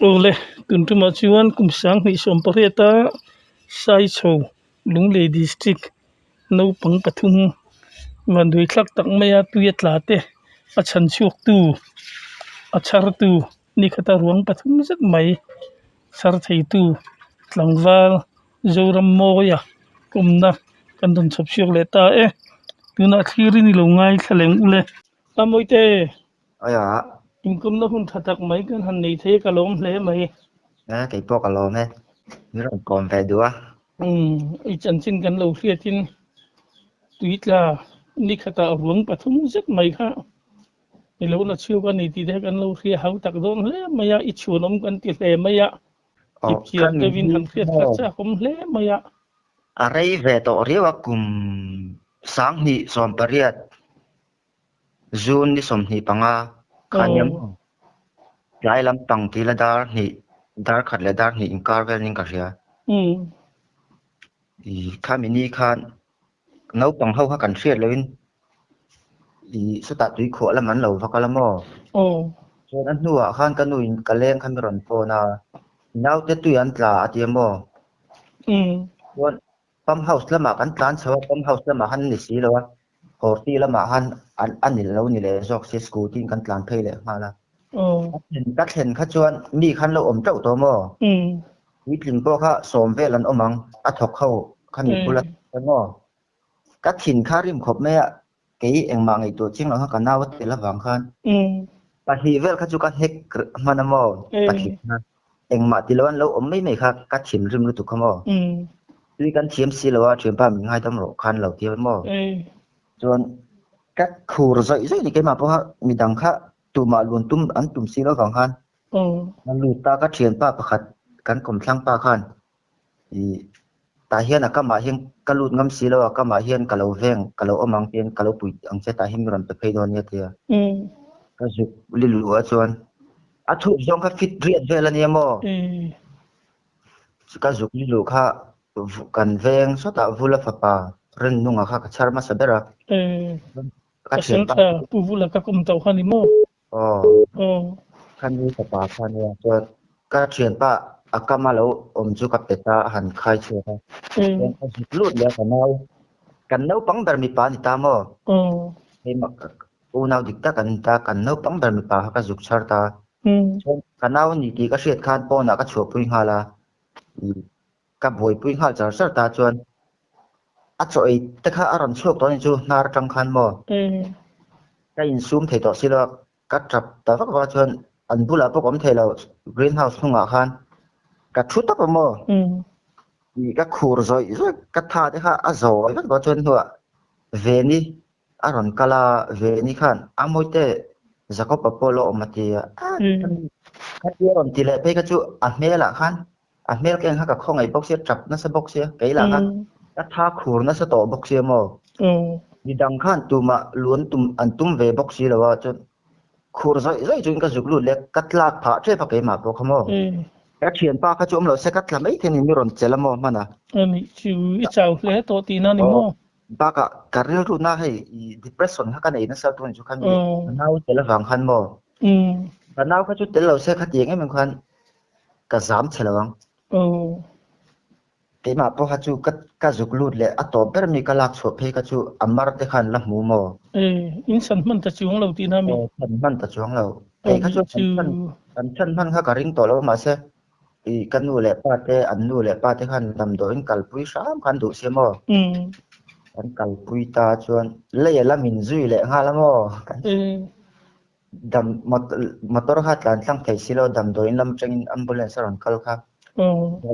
Ole tuntuma chuan kumsang ni sompariata sai cho lungle district no pang pathum mandui thlak tak maya tuya tlate a chan chuak tu a char tu ni khata ruang pathum zat mai sar thei tu tlangwal zoram moya kumna kan don chop siok le ta e tuna thiri ni lo ngai thaleng ule amoite Dạ, inkum na hun thatak mai kan han nei the kalom hle mai cái bộ cả lò này, nó còn phải đua. I chan chin kan lo hriatin tuitla ni khata ruang pathum zat mai kha I lo na chiu kan ni ti de kan lo hria hau tak don hle maya I chunom kan ti hle maya ip chiar Kan te vin han hriat kha mo, cha khom hle maya arai về tổ riêng cùng sáng ni som pariat, June ni som ni panga, khanyam, oh lai lam pang ti la dar ni, dar khat la dar ni inkar vel ning karia. um Kami ni khan, nấu pang hau ha kan triệt lên, sa tui kho la man lo va kala mo. oh So an nuwa khan kanuin kaleng khan ron po na, nau te tu an tla ati mo. Wan pump house lama kan tlan sawa pump house lama han ni si lawa horti lama han an ni lo ni le jok si scooty kan tlan phei le mala oh kat hen kha chuan mi khan lo om tau to mo mi tling po kha som ve lan omang a thok khau khan ni pula mo kat thin kha rim khop me ke eng ma ngai to ching lo ha kan naw te la wang khan pa hi vel kha chu kan hek mana mo pa hi eng ma ti lo an lo om mai mai kha kat thin rim lu tu khamo tuy kan thiam si lo a thiam pa mi ngai tam ro khan lo ti mo chuan các khu rồi rồi thì cái mà po mi dang kha tu ma luôn tum an tum si lo kang khan nan lu ta ka thian pa pakhat kan kom thlang pa khan i ta hian a kama hian ka lut ngam si lo ka ma hian ka lo veng ka lo omang ten ka lo pui ang che ta him ron pe phei don ya tia ka zu li lu a chuan a thu jong ka fit riat vel ani mo ka zu li lu kha kan veng so ta vula fa pa ren nunga kha ka char ma sabera ka thian Asal pa ka puvula ka kum tau hani mo oh khan ni pa pa khan ya chuan ka thian pa akama lo om chu ka peta han khai chu ha en ka zut lut le kan nau pang ber mi pa ni ta mo he ma u nau dik ta kan nau pang ber mi pa ka zuk char ta chuan kan nau ni ti ka hriat khan po na ka chho pui hala ka boi pui hal char sar ta chuan a choi ta kha aron chok to ni chu nar tang khan mo ka in zoom thei to silo ka trap ta ka chuan an bula po kom thei lo greenhouse hunga khan ka thu ta pa mo i ka khur zoi zoi ka tha de kha a zoi ka ko chuan huwa ve ni aron kala ve ni khan amoite zakop apolo omati ka ti ron ti le pe ka chu a mela khan a mel ken ha ka khong ai box se trap na sa box se ke la ka tha khur na sa to box se mo ni dang khan tu ma luan tum an tum ve box si lo wa chuan khur zoi zoi chuan ka zuk lu le katlak pha the pha ke ma po khamo ka thian pa kha chom lo se katla mai the ni mi ron chelamo mana ani chu I chau hle to ti na ni mo ba ka karil ru na hei depression ha ka nei na sa tu chu khan ni nau tel wang khan mo ka nau kha chu tel lo se kha tieng em khan ka zam chelawang ke ma po ha chu ka zuk lut le a to ber mi ka lak chho phe ka chu amar te khan la mu mo in san man ta chuang lo ti na mi san man ta chuang lo ke kha chu kan chan man kha ka ring to lo ma se i kan nu le pa te an nu le pa te khan dam do in kal pui sam khan du se mo kan kal pui ta chuan le la min zui le nga la mo dam motor ha tlan tlang thei silo dam do in lam chang ambulance ron kal kha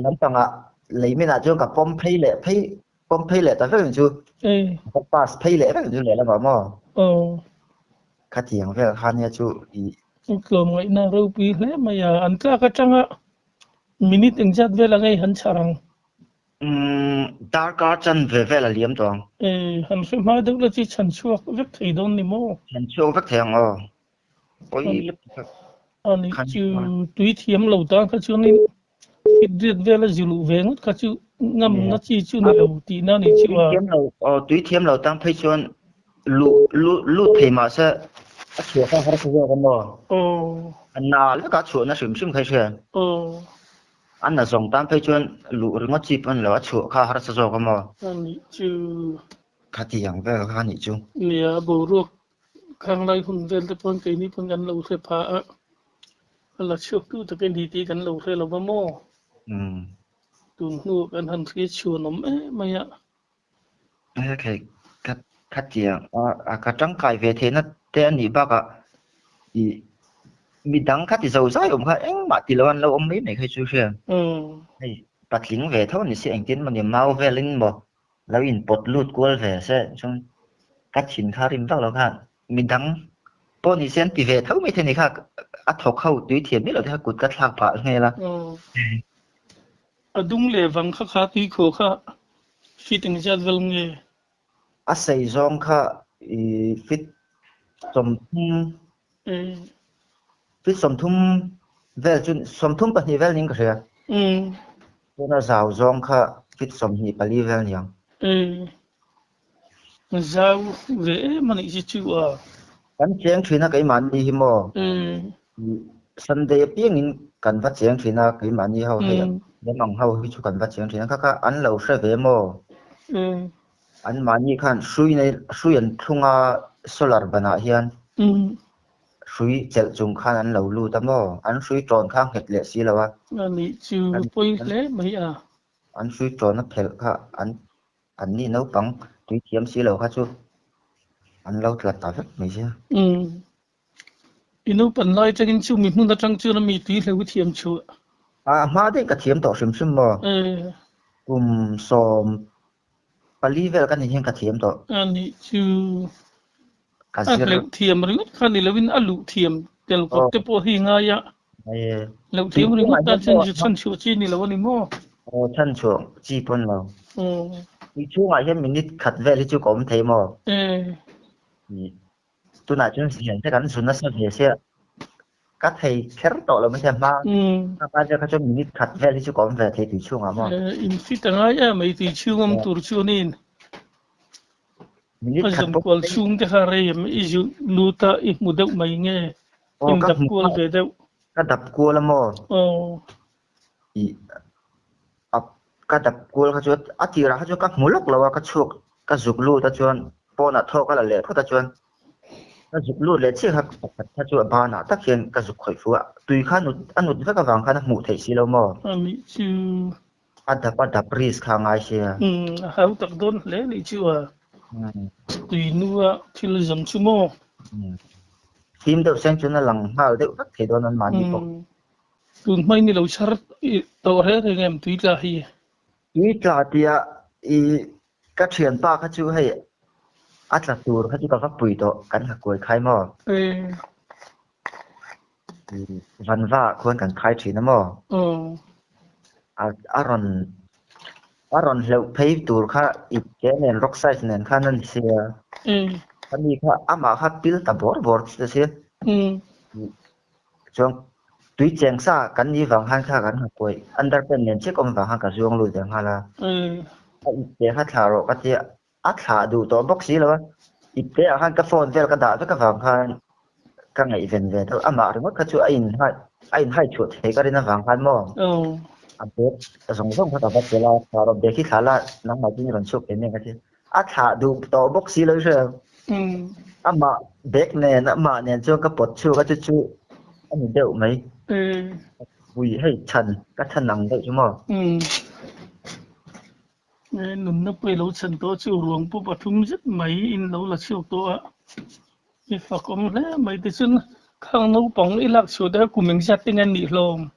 lam panga leimina chuan ka pom phei le ta fe chu ka pass phei le chu le la ma mo kha tiang ve khan ya chu i klom ngai na ro pi hle ma ya an tla ka changa minute eng jat ve la ngai han charang dar ka chan ve la liam tong han se ma deuh la chi chan chuak vek thei don ni mo chan chu vek theng o oi ani chu tui thiam lo ta ka chu ni hidret ve la zulu ve ngot ka chu ngam na chi chu ni lo ti na ni chu wa tui thiam lo tang phei chuan lu thei ma se a chua ka har ka mo anh nào lấy cả chuột nó sum sum khai chuyện anh là dòng tam phê chuyện lũ rồi ngót chip anh là chuột khá hard sao cái mà anh chú khá tiếng về khá nhị chung nia bồ ruột khang lai hun vel te pon cái ni pon gan lâu se pa là chụp tu tập cái đi tí gan lâu se lâu mà mò tuần nu gan han cái chùa nấm mày ạ cái khá tiếng cái trắng cài về thế nó tên nhị bác ạ mình đăng khá thì giàu dai khá anh mà thì lâu anh lâu ông mấy này khai chú chuyện bắt lính về thôi thì sẽ anh tiến mà niệm mau về linh mà lâu in bột lút của về sẽ trong cách chín khá rim vác lâu khá mình đăng bọn thì sẽ thì về thôi mấy thế này khác học khâu tùy thiện biết là thế cột cắt lạc bạ nghe là đúng lệ vắng khá khá tùy khổ khá phi tình giác vel nghe xây zong khá fit som fit som thum vel chun som thum bật hi vel những cái gì nó giàu zong khá fit som hi bali vel những giàu về mà này chỉ chịu anh chén thuyền cái màn đi mò Sunday pieng in kan va cheng thina cái màn đi hậu hay để mong hậu hi chu kan va cheng thina kha anh lâu sẽ về mò anh màn đi khan suy này suy anh thunga solar bana hian suy chel chung khan anh lâu lu ta mò anh suy tròn khang het lệ xí lawa anh đi chịu point lệ mấy anh suy tròn nó phèn kha anh ni nấu bằng tùy thiêm xí lâu kha chu anh lâu là ta rất mấy chứ inu pan lai takin chu mi hmun atang chu na mi tui hleu thiam chu mà đấy cái thiêm tổ sim sim mò som pali vel kan hian ka thiam to ani chu ka zir hleu thiam ring khan ni lewin alu thiam tel ko te po hi nga ya hleu thiam ring ta chen ju chan chu chi ni lo ni mo chan chu chi pon lo ni chu ngai hian minute khat vel chu kom thei mo tu na chun sian te kan sun na sa ve se ka thei kher to lo ma se ma ka ja ka chu minute khat vel chu kom ve thei tu chu nga mo in fi ta nga ya mai ti chu ngam tur chu nin azam kwal chung te khare yam i ju luta i mudau mai nge in dap kwal ve deu ka dap kwal mo i ka dap kwal ka chu atira ka chu ka mulok lawa ka chuk ka zuk lu ta chuan pona tho ka la le pho ta chuan ka zuk lu le chi ha ta chu ba na ta khian ka zuk khoi fu tui kha nu anut va ka wang kha na mu thei si lo mo ami chu adap ris kha ngai sia hau tak don le ni chu tùy nua thil zam chu mo tim deuh sen chu na lang hal deuh tak thei don an man ni pok tun mai ni lo char to re re ngem tui tla hi tia i ka thian pa kha chu hei atla tur kha chu ka pui to kan ha koi khai mo van va khon kan khai thi na mo aron hleuh phei tur kha i ke nen rock size nen kha nan sia ani kha ama kha pil ta bor se se chong tui cheng sa kan ni wang han kha kan ha koi underpen nen che kom wang han ka zuang lu dang hala te kha thla ro ka ti a thla du to box si lo i te a han ka phone vel ka da ka wang khan ka ngai ven ve to ama ringot kha chu ain hai chu the ka rin wang khan mo update zong kha ta ba te la thla be khi khala nang ma tin ron chuk ene ka ti a thla du to box si lo se ama bek nen ama nen chu ka pot chu ka chu anh đậu mấy vui hay trần các thân nặng đậu chứ mà nụn nó bơi lâu chân to chiều ruộng bố bà thung rất mấy in lâu là chiều to ạ thì phải có lẽ mấy cái chân khang nấu bóng ít lạc chiều đó của mình ra tiếng anh đi lòng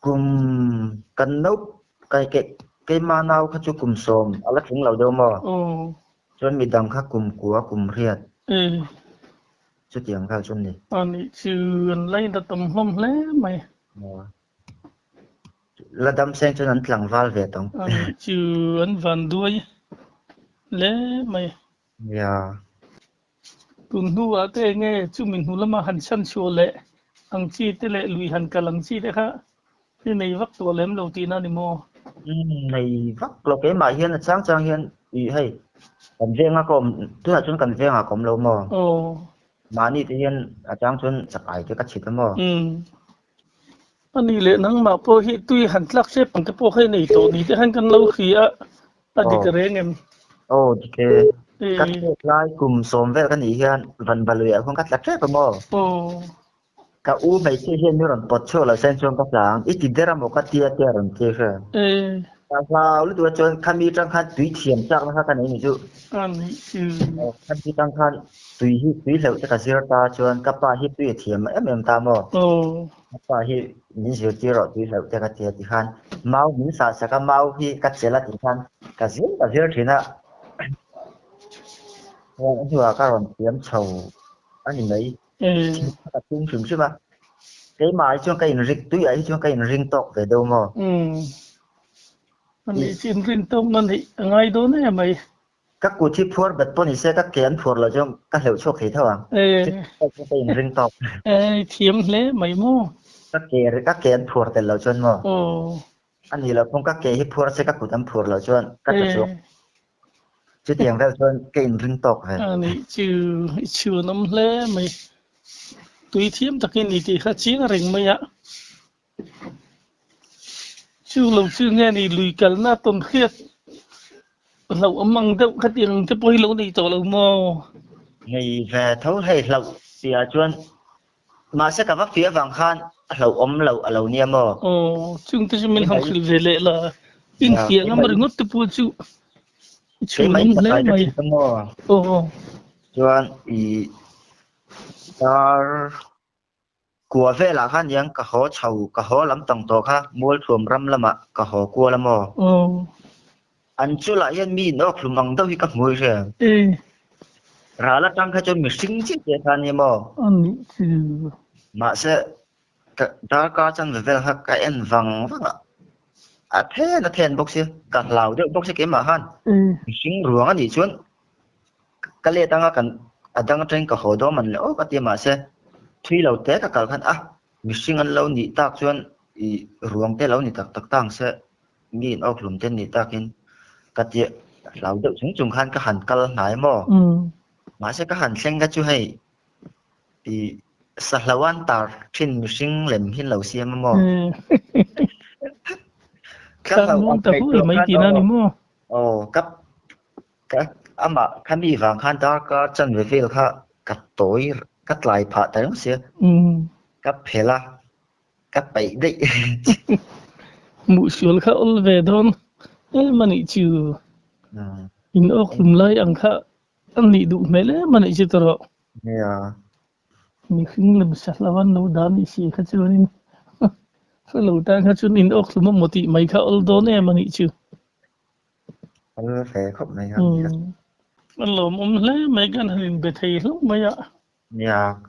cùng cần nấu cái mà nào khác chú cùng xôm ở lại chúng lâu đâu mà cho mình đằng khác cùng riết chú tiếng khác cho này anh chứ lấy đặt tầm hôm lẽ mày là đâm sen cho nên lằng val về tông chứ anh van đuôi lẽ mày tuần nu à thế nghe chú mình nu lắm mà hành săn chùa lệ hàng chi thế lệ lùi hành cả lăng chi thế khác thế này vắtตัวlém đầu tiên anh mua này vắt lo cái mà hiền là sáng hiền ý hay cần viên à com tức là chúng cần viên à com lâu mà mani thì hiện trang chuan sakai cái cách chít mo anh đi lên nắng mà po hi tuy hẳn lắc xếp bằng cái po hay này tổ đi thì hắn cần lâu khi á đi cái rèn em thì cái cách lại cùng xóm về cái này hiện vẫn vào lưỡi không cách lắc xếp mo ka u mai che hian mi ron pot cho la sen chong ka tlang I ti dera mo ka tia tia ron che she ka la lu tu chon khan mi tang khan tui thiam chak na ka nei ni chu khan mi tang khan tui leu te ka zir ta chon ka pa hi tui thiam em ta mo ka pa hi ni zir ti ro tui leu te ka tia ti khan mau min sa ka mau hi ka chela ti khan ka zir thina wa tu ka ron thiam chau ani nei ka tung chim chứ mà cái mà cho cái rịch túi ấy cho cái rinh tộc về đâu mà anh đi xin rinh tộc anh đi ngay đó này mày các cụ thi phur bật bọn sẽ các kén phur là cho các hiệu cho khí thôi à cái rinh tộc thiếm lẽ mày mô các kén phur thì là cho mà anh thì là không các kén phur sẽ các cụ tâm phur là cho các cái số chứ tiền ra cho cái rinh tộc này anh đi chưa nắm lẽ mày tùy thiếm ta cái này thì khá chiến rình mày ạ chưa nghe này lùi cả na tồn khiết lẩu âm măng đâu khá tiền cái bôi lẩu này tổ lẩu mò ngày về thấu hay lẩu thì chuan mà sẽ cả vấp phía vàng khan lẩu nia mò chúng ta mình học sự về lệ là in tiếng mà đừng ngất từ chú cái máy lẽ mày chuan ý của về là khan yang cả họ chầu cả họ lắm tầng to kha mua thuồng ram lắm ạ cả họ cua lắm mò anh chú lại yên mi nó không bằng đâu thì các mùi rồi ra là tăng khai cho mình sinh chứ thế khan như mò mà sẽ đã có chân về là cái em vàng ạ thế là thèn bốc xí cả lào được bốc xí cái mà han sinh ruộng anh đi xuống cái lệ tăng cái tăng trên cả họ đó mình lỡ cái tiền mà sẽ thuy lâu té cả khan mình sinh ăn lâu nhị tác xuống ruộng té lâu nhị tác tăng sẽ mi nó lùm tên nhị tác in cái tiền lão được chúng dùng khan cái hàn cal nãy mò mà sẽ cái hàn xanh cái chú hay thì salawan tar trên sinh lem hin lâu xiêm mò các món tập vui mấy tí nữa mò cấp mà kami vàng khan đó có chân về việc ha cắt tối cắt lại phá tới nó xíu cắt phê la cắt bảy đấy mụ xuống khá ôn về thôn mà nị chịu in ốc lùm lai ăn khá ăn nị đủ mấy lẽ mà nị chịu tọrọ mình khinh làm sạch là văn nấu đá nị xì khá chịu nên phải lâu ta khá chịu in ốc lùm một tí mấy khá ôn đó nè mà nị chịu phải khóc này anh lồm lẽ mấy cái hình bề thầy lắm mấy ạ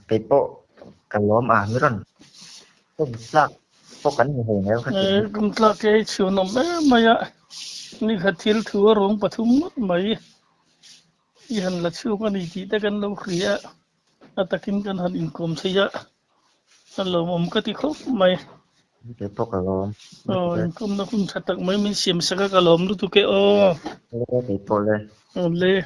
cái bộ cái lóm mới rồi cũng xác bộ cắn nhiều hơn nữa cũng là cái chiều nằm mấy ạนี่ขัดเทียนถือว่าร้องปฐุมมัดไหมยันละชื่อว่านี่จีแต่กันเราเขียอาตะกินกันหันอินคอมเสียนั่นเราผมก็ที่ครบไหมเดี๋ยวพวกกระลมอินคอมนะคุณชัดตักไม่มีเสียมสักกระลมรู้ตัวแกเดี๋ยวโปเลยเลย